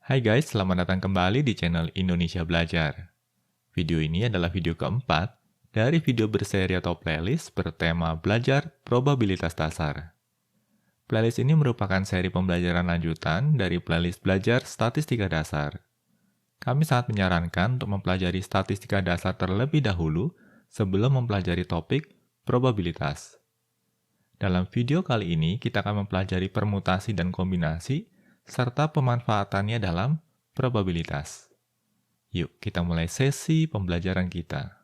Hai guys, selamat datang kembali di channel Indonesia Belajar. Video ini adalah video keempat dari video berseri atau playlist bertema Belajar Probabilitas Dasar. Playlist ini merupakan seri pembelajaran lanjutan dari playlist Belajar Statistika Dasar. Kami sangat menyarankan untuk mempelajari statistika dasar terlebih dahulu sebelum mempelajari topik probabilitas. Dalam video kali ini, kita akan mempelajari permutasi dan kombinasi serta pemanfaatannya dalam probabilitas. Yuk, kita mulai sesi pembelajaran kita.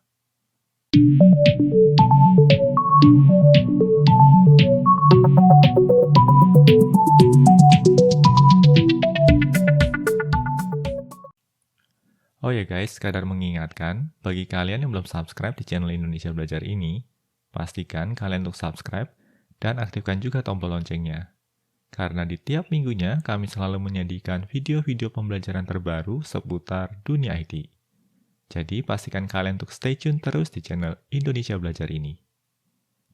Oh ya guys, sekadar mengingatkan, bagi kalian yang belum subscribe di channel Indonesia Belajar ini, pastikan kalian untuk subscribe dan aktifkan juga tombol loncengnya. Karena di tiap minggunya, kami selalu menyajikan video-video pembelajaran terbaru seputar dunia IT. Jadi, pastikan kalian untuk stay tune terus di channel Indonesia Belajar ini.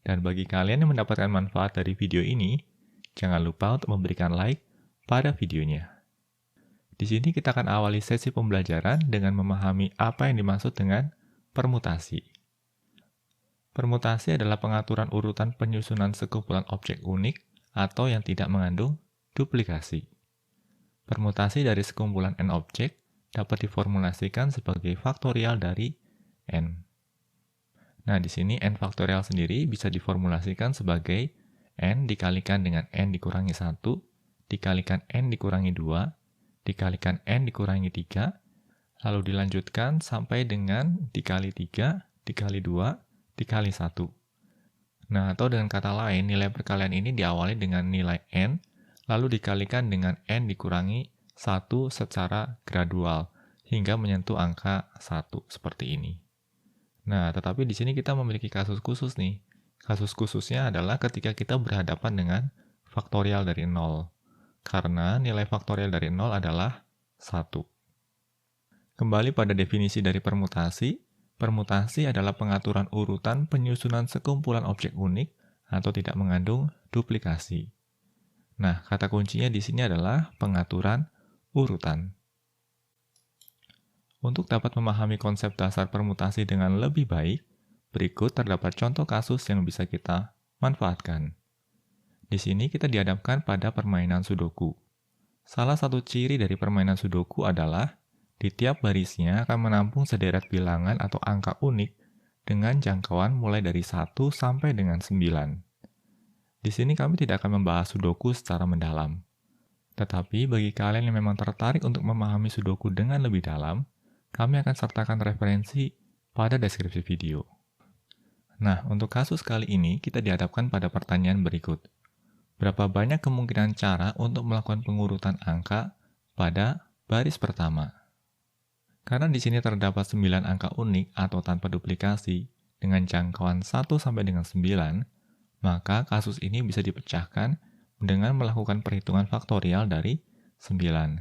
Dan bagi kalian yang mendapatkan manfaat dari video ini, jangan lupa untuk memberikan like pada videonya. Di sini kita akan awali sesi pembelajaran dengan memahami apa yang dimaksud dengan permutasi. Permutasi adalah pengaturan urutan penyusunan sekumpulan objek unik atau yang tidak mengandung duplikasi. Permutasi dari sekumpulan n objek dapat diformulasikan sebagai faktorial dari n. Nah, di sini n faktorial sendiri bisa diformulasikan sebagai n dikalikan dengan n dikurangi 1, dikalikan n dikurangi 2, dikalikan n dikurangi 3, lalu dilanjutkan sampai dengan dikali 3, dikali 2, dikali 1. Nah, atau dengan kata lain, nilai perkalian ini diawali dengan nilai n, lalu dikalikan dengan n dikurangi 1 secara gradual, hingga menyentuh angka 1, seperti ini. Nah, tetapi di sini kita memiliki kasus khusus nih. Kasus khususnya adalah ketika kita berhadapan dengan faktorial dari 0. Karena nilai faktorial dari 0 adalah 1. Kembali pada definisi dari permutasi. Permutasi adalah pengaturan urutan penyusunan sekumpulan objek unik atau tidak mengandung duplikasi. Nah, kata kuncinya di sini adalah pengaturan urutan. Untuk dapat memahami konsep dasar permutasi dengan lebih baik, berikut terdapat contoh kasus yang bisa kita manfaatkan. Di sini kita dihadapkan pada permainan Sudoku. Salah satu ciri dari permainan Sudoku adalah di tiap barisnya akan menampung sederet bilangan atau angka unik dengan jangkauan mulai dari 1 sampai dengan 9. Di sini kami tidak akan membahas Sudoku secara mendalam. Tetapi bagi kalian yang memang tertarik untuk memahami Sudoku dengan lebih dalam, kami akan sertakan referensi pada deskripsi video. Nah, untuk kasus kali ini kita dihadapkan pada pertanyaan berikut. Berapa banyak kemungkinan cara untuk melakukan pengurutan angka pada baris pertama? Karena di sini terdapat 9 angka unik atau tanpa duplikasi dengan jangkauan 1 sampai dengan 9, maka kasus ini bisa dipecahkan dengan melakukan perhitungan faktorial dari 9.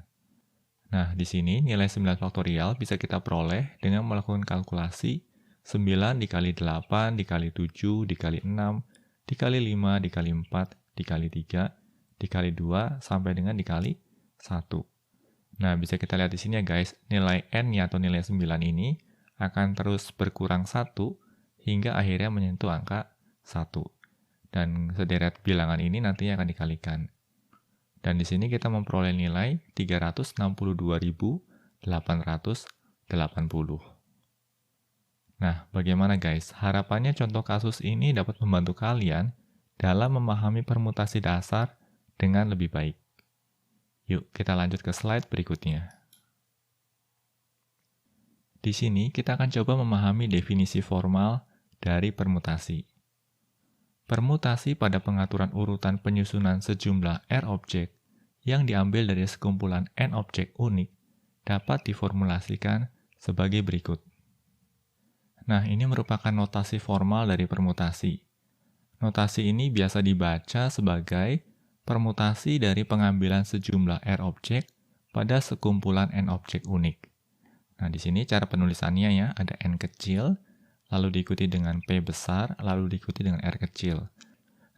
Nah, di sini nilai 9 faktorial bisa kita peroleh dengan melakukan kalkulasi 9 dikali 8, dikali 7, dikali 6, dikali 5, dikali 4, dikali 3, dikali 2, sampai dengan dikali 1. Nah, bisa kita lihat di sini ya guys, nilai n-nya atau nilai 9 ini akan terus berkurang 1 hingga akhirnya menyentuh angka 1. Dan sederet bilangan ini nantinya akan dikalikan. Dan di sini kita memperoleh nilai 362.880. Nah, bagaimana guys? Harapannya contoh kasus ini dapat membantu kalian dalam memahami permutasi dasar dengan lebih baik. Yuk, kita lanjut ke slide berikutnya. Di sini kita akan coba memahami definisi formal dari permutasi. Permutasi pada pengaturan urutan penyusunan sejumlah R objek yang diambil dari sekumpulan N objek unik dapat diformulasikan sebagai berikut. Nah, ini merupakan notasi formal dari permutasi. Notasi ini biasa dibaca sebagai permutasi dari pengambilan sejumlah R objek pada sekumpulan N objek unik. Nah, di sini cara penulisannya ya, ada N kecil, lalu diikuti dengan P besar, lalu diikuti dengan R kecil.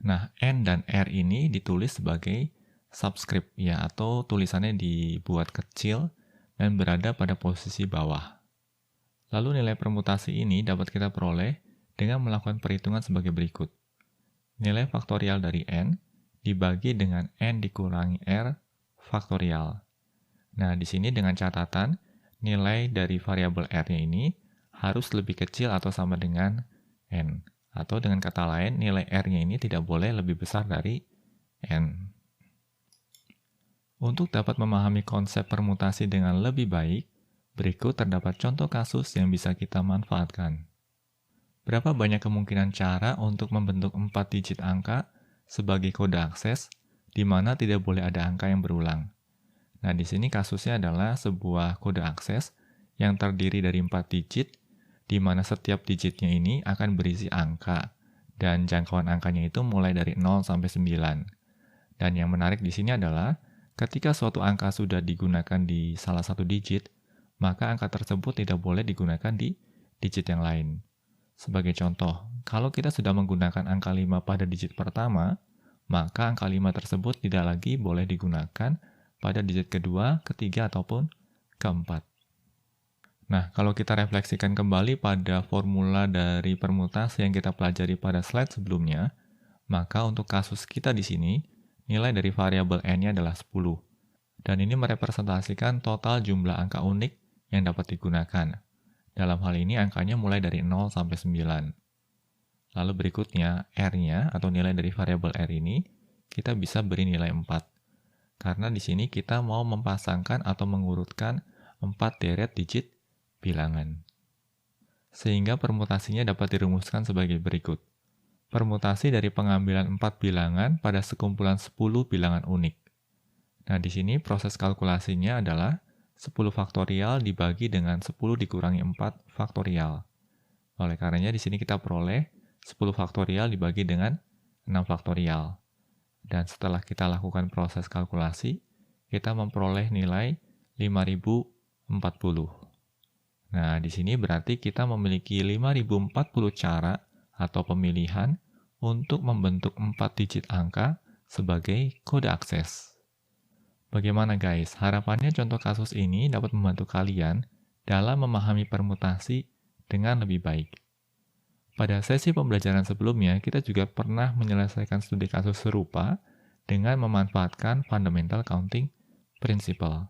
Nah, N dan R ini ditulis sebagai subscript ya, atau tulisannya dibuat kecil dan berada pada posisi bawah. Lalu nilai permutasi ini dapat kita peroleh dengan melakukan perhitungan sebagai berikut. Nilai faktorial dari n dibagi dengan n dikurangi r faktorial. Nah, di sini dengan catatan nilai dari variabel r-nya ini harus lebih kecil atau sama dengan n. Atau dengan kata lain, nilai r-nya ini tidak boleh lebih besar dari n. Untuk dapat memahami konsep permutasi dengan lebih baik, berikut terdapat contoh kasus yang bisa kita manfaatkan. Berapa banyak kemungkinan cara untuk membentuk 4 digit angka sebagai kode akses, di mana tidak boleh ada angka yang berulang. Nah, di sini kasusnya adalah sebuah kode akses yang terdiri dari 4 digit, di mana setiap digitnya ini akan berisi angka, dan jangkauan angkanya itu mulai dari 0 sampai 9. Dan yang menarik di sini adalah, ketika suatu angka sudah digunakan di salah satu digit, maka angka tersebut tidak boleh digunakan di digit yang lain. Sebagai contoh, kalau kita sudah menggunakan angka 5 pada digit pertama, maka angka 5 tersebut tidak lagi boleh digunakan pada digit kedua, ketiga, ataupun keempat. Nah, kalau kita refleksikan kembali pada formula dari permutasi yang kita pelajari pada slide sebelumnya, maka untuk kasus kita di sini, nilai dari variabel n-nya adalah 10. Dan ini merepresentasikan total jumlah angka unik yang dapat digunakan. Dalam hal ini angkanya mulai dari 0 sampai 9. Lalu berikutnya, r-nya atau nilai dari variabel r ini, kita bisa beri nilai 4. Karena di sini kita mau mempasangkan atau mengurutkan 4 deret digit bilangan. Sehingga permutasinya dapat dirumuskan sebagai berikut. Permutasi dari pengambilan 4 bilangan pada sekumpulan 10 bilangan unik. Nah, di sini proses kalkulasinya adalah 10 faktorial dibagi dengan 10 dikurangi 4 faktorial. Oleh karenanya di sini kita peroleh 10 faktorial dibagi dengan 6 faktorial. Dan setelah kita lakukan proses kalkulasi, kita memperoleh nilai 5040. Nah, di sini berarti kita memiliki 5040 cara atau pemilihan untuk membentuk 4 digit angka sebagai kode akses. Bagaimana guys? Harapannya contoh kasus ini dapat membantu kalian dalam memahami permutasi dengan lebih baik. Pada sesi pembelajaran sebelumnya, kita juga pernah menyelesaikan studi kasus serupa dengan memanfaatkan Fundamental Counting Principle.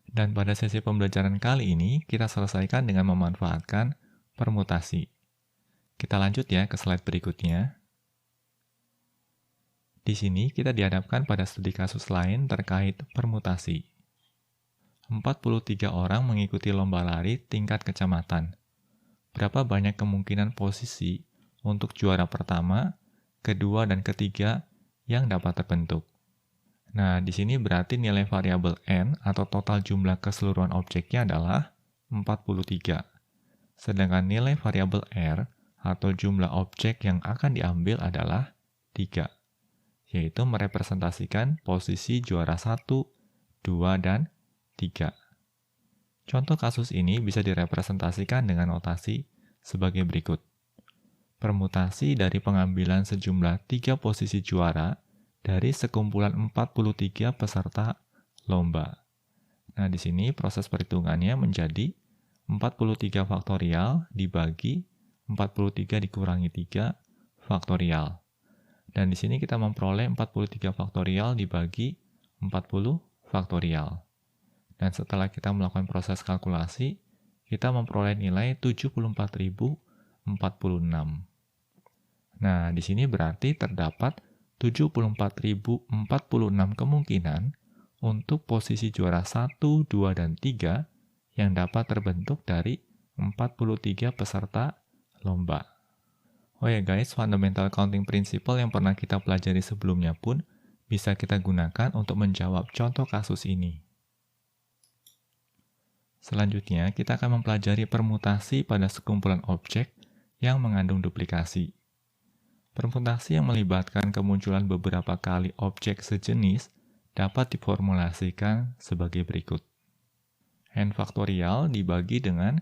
Dan pada sesi pembelajaran kali ini, kita selesaikan dengan memanfaatkan permutasi. Kita lanjut ya ke slide berikutnya. Di sini kita dihadapkan pada studi kasus lain terkait permutasi. 43 orang mengikuti lomba lari tingkat kecamatan. Berapa banyak kemungkinan posisi untuk juara pertama, kedua, dan ketiga yang dapat terbentuk? Nah, di sini berarti nilai variabel n atau total jumlah keseluruhan objeknya adalah 43. Sedangkan nilai variabel r atau jumlah objek yang akan diambil adalah 3. Yaitu merepresentasikan posisi juara 1, 2, dan 3. Contoh kasus ini bisa direpresentasikan dengan notasi sebagai berikut. Permutasi dari pengambilan sejumlah 3 posisi juara dari sekumpulan 43 peserta lomba. Nah, di sini proses perhitungannya menjadi 43 faktorial dibagi 43 dikurangi 3 faktorial. Dan di sini kita memperoleh 43 faktorial dibagi 40 faktorial. Dan setelah kita melakukan proses kalkulasi, kita memperoleh nilai 74.046. Nah, di sini berarti terdapat 74.046 kemungkinan untuk posisi juara 1, 2, dan 3 yang dapat terbentuk dari 43 peserta lomba. Oh ya guys, Fundamental Counting Principle yang pernah kita pelajari sebelumnya pun bisa kita gunakan untuk menjawab contoh kasus ini. Selanjutnya, kita akan mempelajari permutasi pada sekumpulan objek yang mengandung duplikasi. Permutasi yang melibatkan kemunculan beberapa kali objek sejenis dapat diformulasikan sebagai berikut. N faktorial dibagi dengan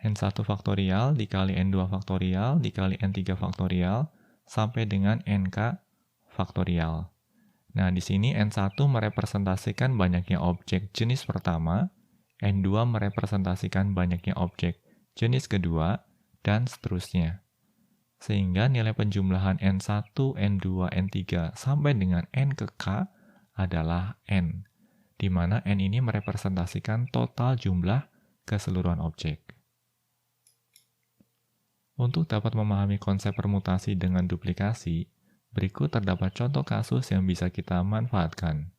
N1 faktorial dikali N2 faktorial dikali N3 faktorial sampai dengan NK faktorial. Nah, di sini N1 merepresentasikan banyaknya objek jenis pertama, N2 merepresentasikan banyaknya objek jenis kedua, dan seterusnya. Sehingga nilai penjumlahan N1, N2, N3 sampai dengan N ke K adalah N, di mana N ini merepresentasikan total jumlah keseluruhan objek. Untuk dapat memahami konsep permutasi dengan duplikasi, berikut terdapat contoh kasus yang bisa kita manfaatkan.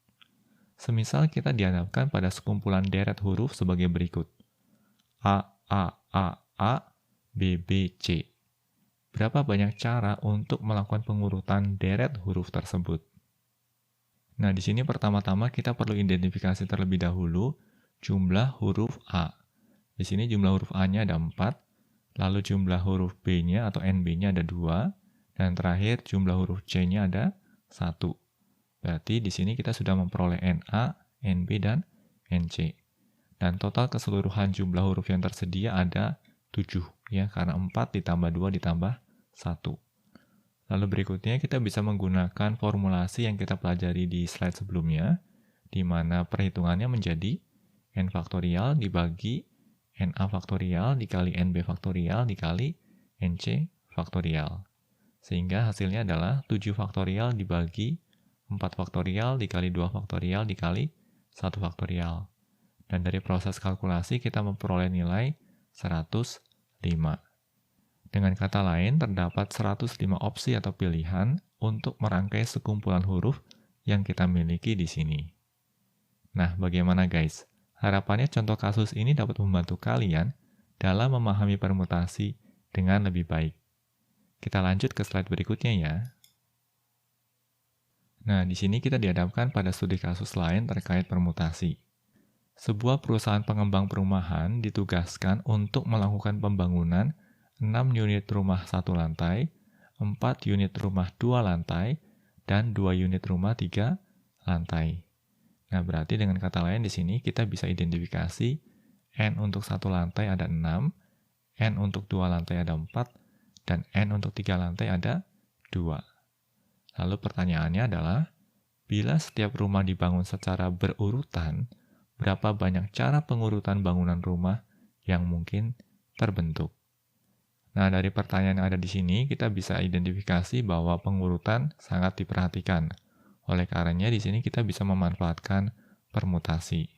Semisal kita dihadapkan pada sekumpulan deret huruf sebagai berikut. A, A, A, A, B, B, C. Berapa banyak cara untuk melakukan pengurutan deret huruf tersebut? Nah, di sini pertama-tama kita perlu identifikasi terlebih dahulu jumlah huruf A. Di sini jumlah huruf A-nya ada 4, lalu jumlah huruf B-nya atau NB-nya ada 2, dan terakhir jumlah huruf C-nya ada 1. Berarti di sini kita sudah memperoleh NA, NB, dan NC. Dan total keseluruhan jumlah huruf yang tersedia ada 7, ya, karena 4 ditambah 2 ditambah 1. Lalu berikutnya kita bisa menggunakan formulasi yang kita pelajari di slide sebelumnya, di mana perhitungannya menjadi N faktorial dibagi NA faktorial dikali NB faktorial dikali NC faktorial. Sehingga hasilnya adalah 7 faktorial dibagi 4 faktorial dikali 2 faktorial dikali 1 faktorial. Dan dari proses kalkulasi kita memperoleh nilai 105. Dengan kata lain, terdapat 105 opsi atau pilihan untuk merangkai sekumpulan huruf yang kita miliki di sini. Nah, bagaimana guys? Harapannya contoh kasus ini dapat membantu kalian dalam memahami permutasi dengan lebih baik. Kita lanjut ke slide berikutnya ya. Nah, di sini kita dihadapkan pada studi kasus lain terkait permutasi. Sebuah perusahaan pengembang perumahan ditugaskan untuk melakukan pembangunan 6 unit rumah 1 lantai, 4 unit rumah 2 lantai, dan 2 unit rumah 3 lantai. Nah, berarti dengan kata lain di sini kita bisa identifikasi N untuk 1 lantai ada 6, N untuk 2 lantai ada 4, dan N untuk 3 lantai ada 2. Lalu pertanyaannya adalah, bila setiap rumah dibangun secara berurutan, berapa banyak cara pengurutan bangunan rumah yang mungkin terbentuk? Nah, dari pertanyaan yang ada di sini, kita bisa identifikasi bahwa pengurutan sangat diperhatikan. Oleh karenanya, di sini kita bisa memanfaatkan permutasi.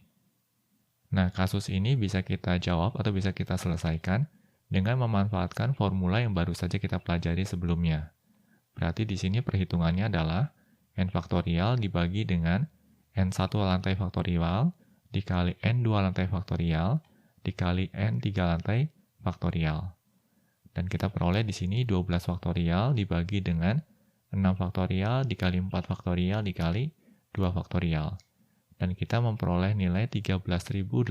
Nah, kasus ini bisa kita jawab atau bisa kita selesaikan dengan memanfaatkan formula yang baru saja kita pelajari sebelumnya. Berarti di sini perhitungannya adalah N faktorial dibagi dengan N1 lantai faktorial dikali N2 lantai faktorial dikali N3 lantai faktorial. Dan kita peroleh di sini 12 faktorial dibagi dengan 6 faktorial dikali 4 faktorial dikali 2 faktorial. Dan kita memperoleh nilai 13.860.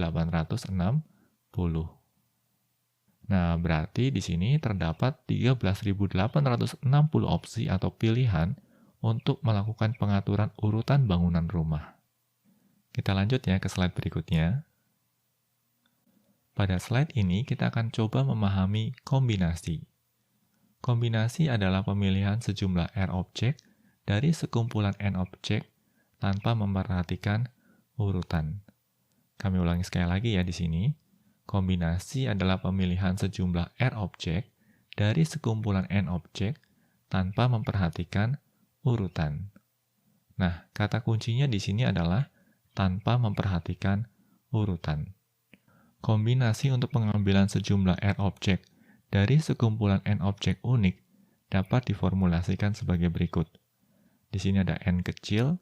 Nah, berarti di sini terdapat 13.860 opsi atau pilihan untuk melakukan pengaturan urutan bangunan rumah. Kita lanjut ya ke slide berikutnya. Pada slide ini, kita akan coba memahami kombinasi. Kombinasi adalah pemilihan sejumlah R objek dari sekumpulan N objek tanpa memperhatikan urutan. Kami ulangi sekali lagi ya di sini. Kombinasi adalah pemilihan sejumlah R objek dari sekumpulan N objek tanpa memperhatikan urutan. Nah, kata kuncinya di sini adalah tanpa memperhatikan urutan. Kombinasi untuk pengambilan sejumlah R objek dari sekumpulan N objek unik dapat diformulasikan sebagai berikut. Di sini ada N kecil,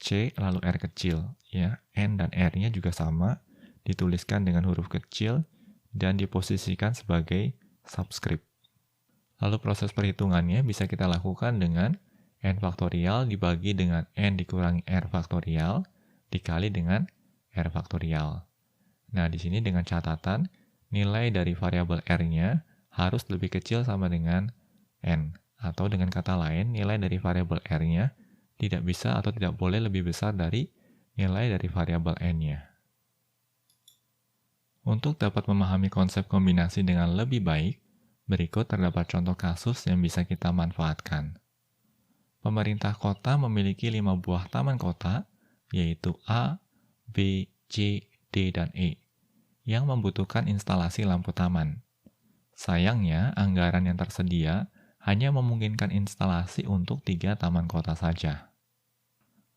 C, lalu R kecil. Ya, N dan R-nya juga sama, dituliskan dengan huruf kecil, dan diposisikan sebagai subscript. Lalu proses perhitungannya bisa kita lakukan dengan N faktorial dibagi dengan N dikurangi R faktorial, dikali dengan R faktorial. Nah, di sini dengan catatan, nilai dari variabel R-nya harus lebih kecil sama dengan N. Atau dengan kata lain, nilai dari variabel R-nya tidak bisa atau tidak boleh lebih besar dari nilai dari variabel N-nya. Untuk dapat memahami konsep kombinasi dengan lebih baik, berikut terdapat contoh kasus yang bisa kita manfaatkan. Pemerintah kota memiliki 5 buah taman kota, yaitu A, B, C, D, dan E, yang membutuhkan instalasi lampu taman. Sayangnya, anggaran yang tersedia hanya memungkinkan instalasi untuk 3 taman kota saja.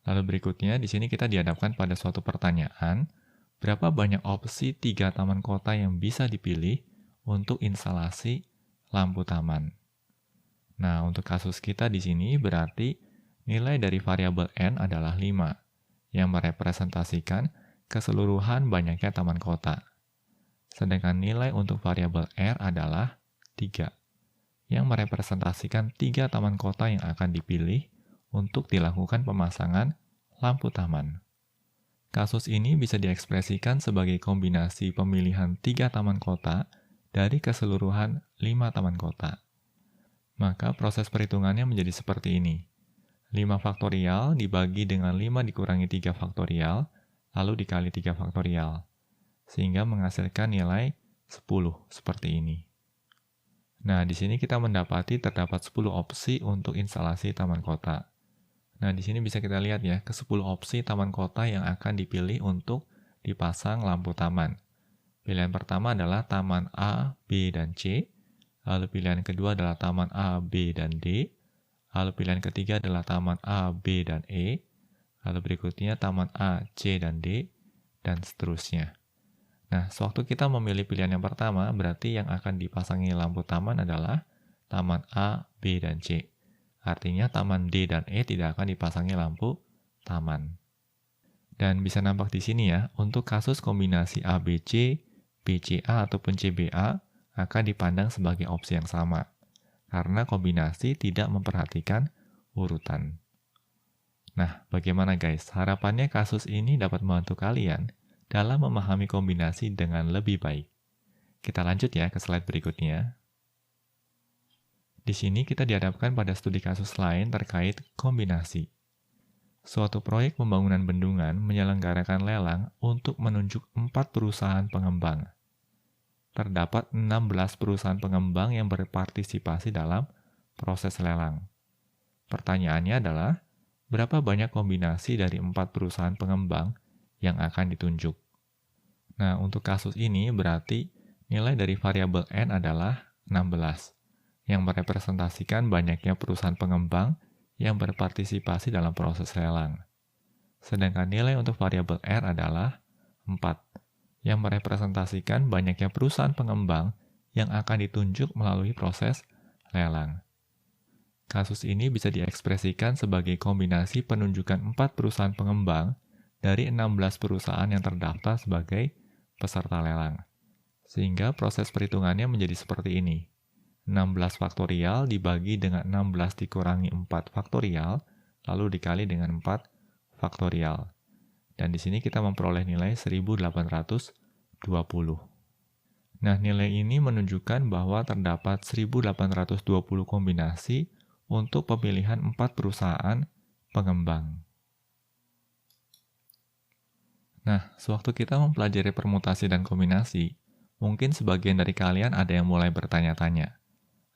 Lalu berikutnya, di sini kita dihadapkan pada suatu pertanyaan, berapa banyak opsi 3 taman kota yang bisa dipilih untuk instalasi lampu taman? Nah, untuk kasus kita di sini berarti nilai dari variabel N adalah 5, yang merepresentasikan keseluruhan banyaknya taman kota. Sedangkan nilai untuk variabel R adalah 3, yang merepresentasikan 3 taman kota yang akan dipilih untuk dilakukan pemasangan lampu taman. Kasus ini bisa diekspresikan sebagai kombinasi pemilihan 3 taman kota dari keseluruhan 5 taman kota. Maka proses perhitungannya menjadi seperti ini. 5 faktorial dibagi dengan 5 dikurangi 3 faktorial, lalu dikali 3 faktorial, sehingga menghasilkan nilai 10, seperti ini. Nah, di sini kita mendapati terdapat 10 opsi untuk instalasi taman kota. Nah, di sini bisa kita lihat ya, ke-10 opsi taman kota yang akan dipilih untuk dipasang lampu taman. Pilihan pertama adalah taman A, B, dan C. Lalu pilihan kedua adalah taman A, B, dan D. Lalu pilihan ketiga adalah taman A, B, dan E. Lalu berikutnya taman A, C, dan D, dan seterusnya. Nah, sewaktu kita memilih pilihan yang pertama, berarti yang akan dipasangi lampu taman adalah taman A, B, dan C. Artinya taman D dan E tidak akan dipasangi lampu taman. Dan bisa nampak di sini ya, untuk kasus kombinasi ABC, BCA, ataupun CBA, akan dipandang sebagai opsi yang sama, karena kombinasi tidak memperhatikan urutan. Nah, bagaimana guys? Harapannya kasus ini dapat membantu kalian dalam memahami kombinasi dengan lebih baik. Kita lanjut ya ke slide berikutnya. Di sini kita dihadapkan pada studi kasus lain terkait kombinasi. Suatu proyek pembangunan bendungan menyelenggarakan lelang untuk menunjuk 4 perusahaan pengembang. Terdapat 16 perusahaan pengembang yang berpartisipasi dalam proses lelang. Pertanyaannya adalah, berapa banyak kombinasi dari 4 perusahaan pengembang yang akan ditunjuk? Nah, untuk kasus ini berarti nilai dari variabel N adalah 16, yang merepresentasikan banyaknya perusahaan pengembang yang berpartisipasi dalam proses lelang. Sedangkan nilai untuk variabel R adalah 4, yang merepresentasikan banyaknya perusahaan pengembang yang akan ditunjuk melalui proses lelang. Kasus ini bisa diekspresikan sebagai kombinasi penunjukan 4 perusahaan pengembang dari 16 perusahaan yang terdaftar sebagai peserta lelang. Sehingga proses perhitungannya menjadi seperti ini. 16 faktorial dibagi dengan 16 dikurangi 4 faktorial, lalu dikali dengan 4 faktorial. Dan di sini kita memperoleh nilai 1820. Nah, nilai ini menunjukkan bahwa terdapat 1820 kombinasi untuk pemilihan 4 perusahaan pengembang. Nah, sewaktu kita mempelajari permutasi dan kombinasi, mungkin sebagian dari kalian ada yang mulai bertanya-tanya,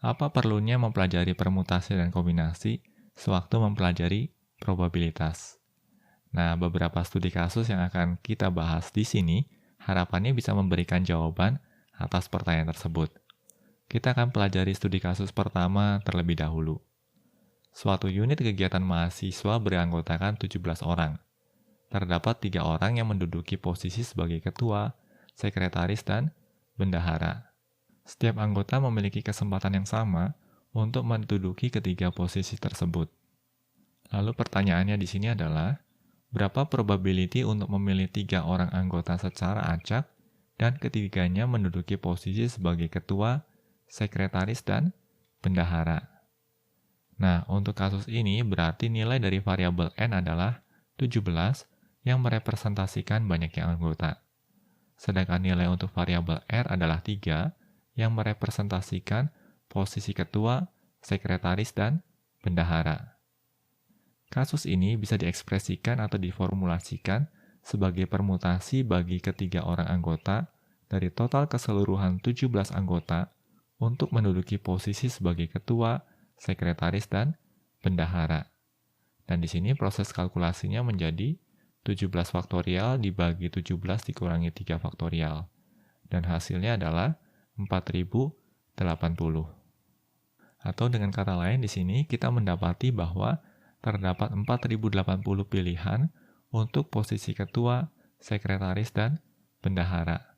apa perlunya mempelajari permutasi dan kombinasi sewaktu mempelajari probabilitas? Nah, beberapa studi kasus yang akan kita bahas di sini, harapannya bisa memberikan jawaban atas pertanyaan tersebut. Kita akan pelajari studi kasus pertama terlebih dahulu. Suatu unit kegiatan mahasiswa beranggotakan 17 orang. Terdapat 3 orang yang menduduki posisi sebagai ketua, sekretaris, dan bendahara. Setiap anggota memiliki kesempatan yang sama untuk menduduki ketiga posisi tersebut. Lalu pertanyaannya di sini adalah, berapa probability untuk memilih 3 orang anggota secara acak dan ketiganya menduduki posisi sebagai ketua, sekretaris, dan bendahara? Nah, untuk kasus ini berarti nilai dari variabel N adalah 17 yang merepresentasikan banyaknya anggota. Sedangkan nilai untuk variabel R adalah 3 yang merepresentasikan posisi ketua, sekretaris, dan bendahara. Kasus ini bisa diekspresikan atau diformulasikan sebagai permutasi bagi ketiga orang anggota dari total keseluruhan 17 anggota untuk menduduki posisi sebagai ketua, sekretaris, dan bendahara. Dan di sini proses kalkulasinya menjadi 17 faktorial dibagi 17 dikurangi 3 faktorial. Dan hasilnya adalah 4080. Atau dengan kata lain di sini kita mendapati bahwa terdapat 4080 pilihan untuk posisi ketua, sekretaris, dan bendahara.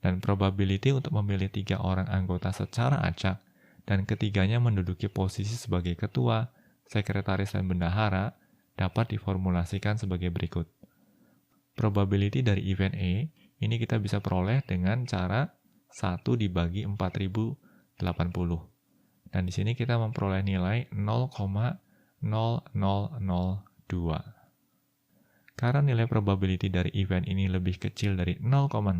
Dan probability untuk memilih 3 orang anggota secara acak dan ketiganya menduduki posisi sebagai ketua, sekretaris, dan bendahara dapat diformulasikan sebagai berikut. Probability dari event E ini kita bisa peroleh dengan cara 1 dibagi 4080. Dan di sini kita memperoleh nilai 0,0002. Karena nilai probability dari event ini lebih kecil dari 0,05,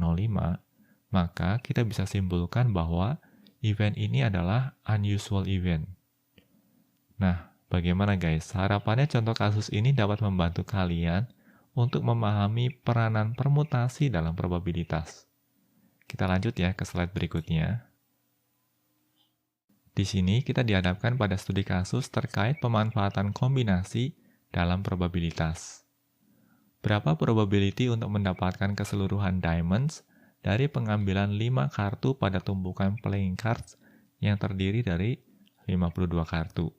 maka kita bisa simpulkan bahwa event ini adalah unusual event. Nah, bagaimana guys? Harapannya contoh kasus ini dapat membantu kalian untuk memahami peranan permutasi dalam probabilitas. Kita lanjut ya ke slide berikutnya. Di sini kita dihadapkan pada studi kasus terkait pemanfaatan kombinasi dalam probabilitas. Berapa probability untuk mendapatkan keseluruhan diamonds dari pengambilan 5 kartu pada tumpukan playing cards yang terdiri dari 52 kartu.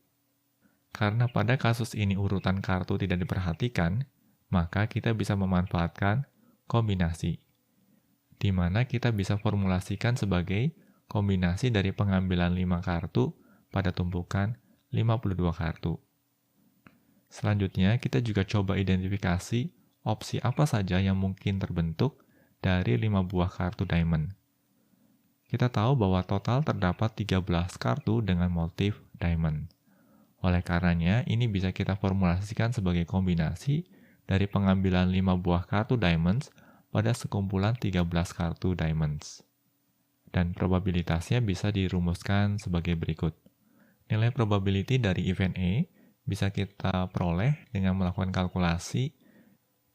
Karena pada kasus ini urutan kartu tidak diperhatikan, maka kita bisa memanfaatkan kombinasi, di mana kita bisa formulasikan sebagai kombinasi dari pengambilan 5 kartu pada tumpukan 52 kartu. Selanjutnya, kita juga coba identifikasi opsi apa saja yang mungkin terbentuk dari 5 buah kartu diamond. Kita tahu bahwa total terdapat 13 kartu dengan motif diamond. Oleh karenanya, ini bisa kita formulasikan sebagai kombinasi dari pengambilan 5 buah kartu diamonds pada sekumpulan 13 kartu diamonds. Dan probabilitasnya bisa dirumuskan sebagai berikut. Nilai probability dari event E bisa kita peroleh dengan melakukan kalkulasi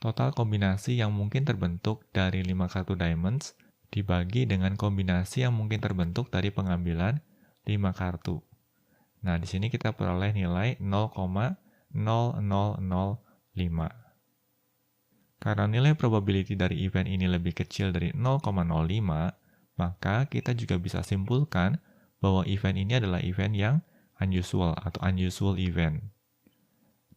total kombinasi yang mungkin terbentuk dari 5 kartu diamonds dibagi dengan kombinasi yang mungkin terbentuk dari pengambilan 5 kartu. Nah, di sini kita peroleh nilai 0,0005. Karena nilai probability dari event ini lebih kecil dari 0,05, maka kita juga bisa simpulkan bahwa event ini adalah event yang unusual atau unusual event.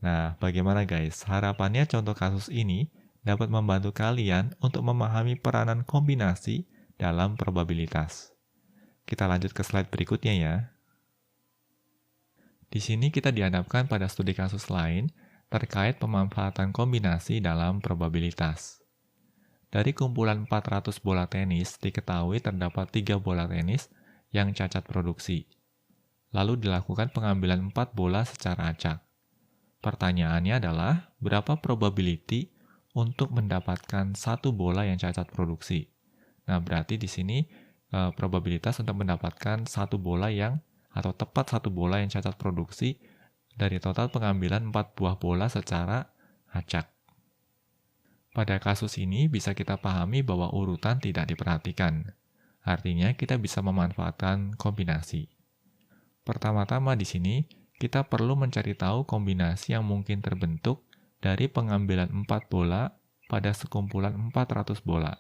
Nah, bagaimana guys? Harapannya contoh kasus ini dapat membantu kalian untuk memahami peranan kombinasi dalam probabilitas. Kita lanjut ke slide berikutnya ya. Di sini kita dihadapkan pada studi kasus lain terkait pemanfaatan kombinasi dalam probabilitas. Dari kumpulan 400 bola tenis, diketahui terdapat 3 bola tenis yang cacat produksi. Lalu dilakukan pengambilan 4 bola secara acak. Pertanyaannya adalah, berapa probability untuk mendapatkan 1 bola yang cacat produksi? Nah, berarti di sini probabilitas untuk mendapatkan 1 bola atau tepat 1 bola yang cacat produksi dari total pengambilan 4 buah bola secara acak. Pada kasus ini bisa kita pahami bahwa urutan tidak diperhatikan. Artinya kita bisa memanfaatkan kombinasi. Pertama-tama di sini kita perlu mencari tahu kombinasi yang mungkin terbentuk dari pengambilan 4 bola pada sekumpulan 400 bola.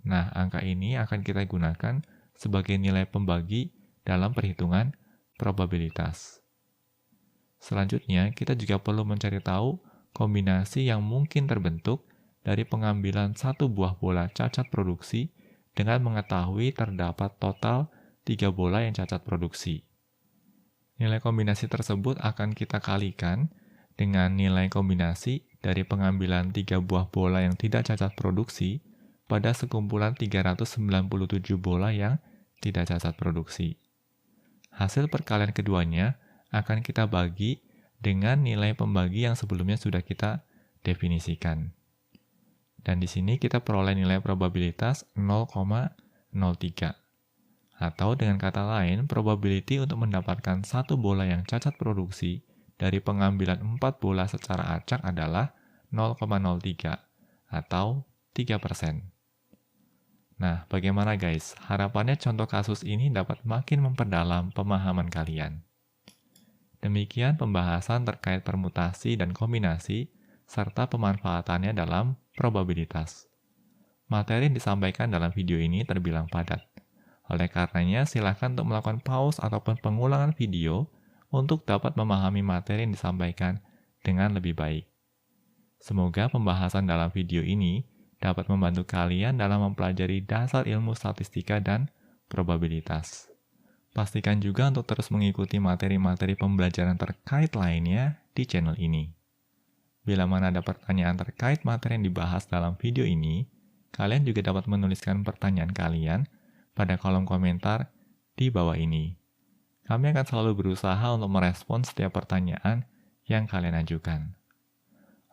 Nah, angka ini akan kita gunakan sebagai nilai pembagi dalam perhitungan probabilitas. Selanjutnya, kita juga perlu mencari tahu kombinasi yang mungkin terbentuk dari pengambilan 1 buah bola cacat produksi dengan mengetahui terdapat total 3 bola yang cacat produksi. Nilai kombinasi tersebut akan kita kalikan dengan nilai kombinasi dari pengambilan 3 buah bola yang tidak cacat produksi pada sekumpulan 397 bola yang tidak cacat produksi. Hasil perkalian keduanya akan kita bagi dengan nilai pembagi yang sebelumnya sudah kita definisikan. Dan di sini kita peroleh nilai probabilitas 0,03. Atau dengan kata lain, probability untuk mendapatkan 1 bola yang cacat produksi dari pengambilan 4 bola secara acak adalah 0,03 atau 3%. Nah, bagaimana guys? Harapannya contoh kasus ini dapat makin memperdalam pemahaman kalian. Demikian pembahasan terkait permutasi dan kombinasi, serta pemanfaatannya dalam probabilitas. Materi yang disampaikan dalam video ini terbilang padat. Oleh karenanya, silakan untuk melakukan pause ataupun pengulangan video untuk dapat memahami materi yang disampaikan dengan lebih baik. Semoga pembahasan dalam video ini dapat membantu kalian dalam mempelajari dasar ilmu statistika dan probabilitas. Pastikan juga untuk terus mengikuti materi-materi pembelajaran terkait lainnya di channel ini. Bila mana ada pertanyaan terkait materi yang dibahas dalam video ini, kalian juga dapat menuliskan pertanyaan kalian pada kolom komentar di bawah ini. Kami akan selalu berusaha untuk merespons setiap pertanyaan yang kalian ajukan.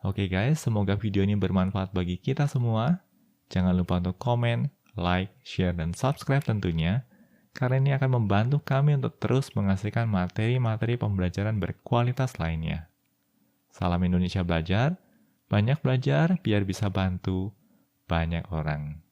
Oke guys, semoga video ini bermanfaat bagi kita semua. Jangan lupa untuk komen, like, share, dan subscribe tentunya, karena ini akan membantu kami untuk terus menghasilkan materi-materi pembelajaran berkualitas lainnya. Salam Indonesia Belajar, banyak belajar biar bisa bantu banyak orang.